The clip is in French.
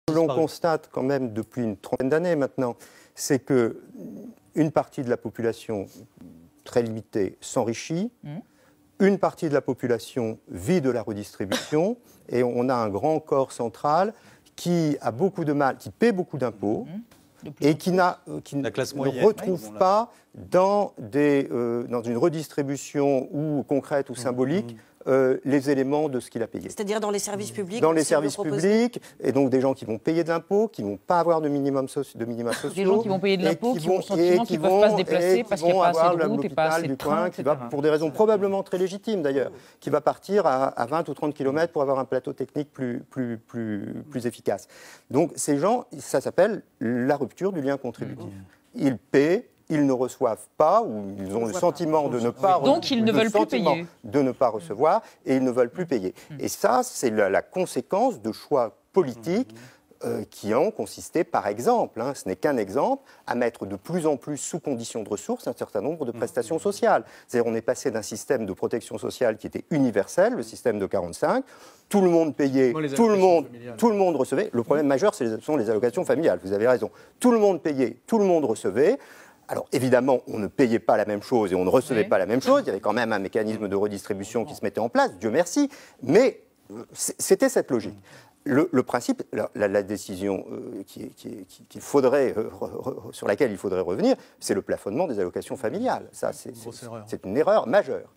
Ce que l'on constate quand même depuis une trentaine d'années maintenant, c'est qu'une partie de la population très limitée s'enrichit, une partie de la population vit de la redistribution, et on a un grand corps central qui a beaucoup de mal, qui paie beaucoup d'impôts, et qui ne retrouve pas dans une redistribution ou concrète ou symbolique les éléments de ce qu'il a payé. C'est-à-dire dans les services publics. Dans les services publics, et donc des gens qui vont payer de l'impôt, qui ne vont pas avoir de minima sociaux. Des gens qui vont payer de l'impôt, qui ont le sentiment qu'ils ne peuvent pas se déplacer parce qu'il n'y a pas assez de routes et pas assez de trains, etc. Qui va, pour des raisons probablement très légitimes d'ailleurs, qui va partir à 20 ou 30 km pour avoir un plateau technique plus efficace. Donc ces gens, ça s'appelle la rupture du lien contributif. Ils paient, ils ne reçoivent pas, ou ils ont le sentiment de ne pas recevoir. Donc ils ne veulent plus payer. De ne pas recevoir, et ils ne veulent plus payer. Et ça, c'est la conséquence de choix politiques qui ont consisté, par exemple, ce n'est qu'un exemple, à mettre de plus en plus sous condition de ressources un certain nombre de prestations sociales. C'est-à-dire on est passé d'un système de protection sociale qui était universel, le système de 45, tout le monde payait, tout le monde recevait. Le problème majeur, ce sont les allocations familiales, vous avez raison. Tout le monde payait, tout le monde recevait. Alors évidemment, on ne payait pas la même chose et on ne recevait pas la même chose. Il y avait quand même un mécanisme de redistribution qui se mettait en place, Dieu merci. Mais c'était cette logique. Le principe, la décision sur laquelle il faudrait revenir, c'est le plafonnement des allocations familiales. Ça, c'est une erreur majeure.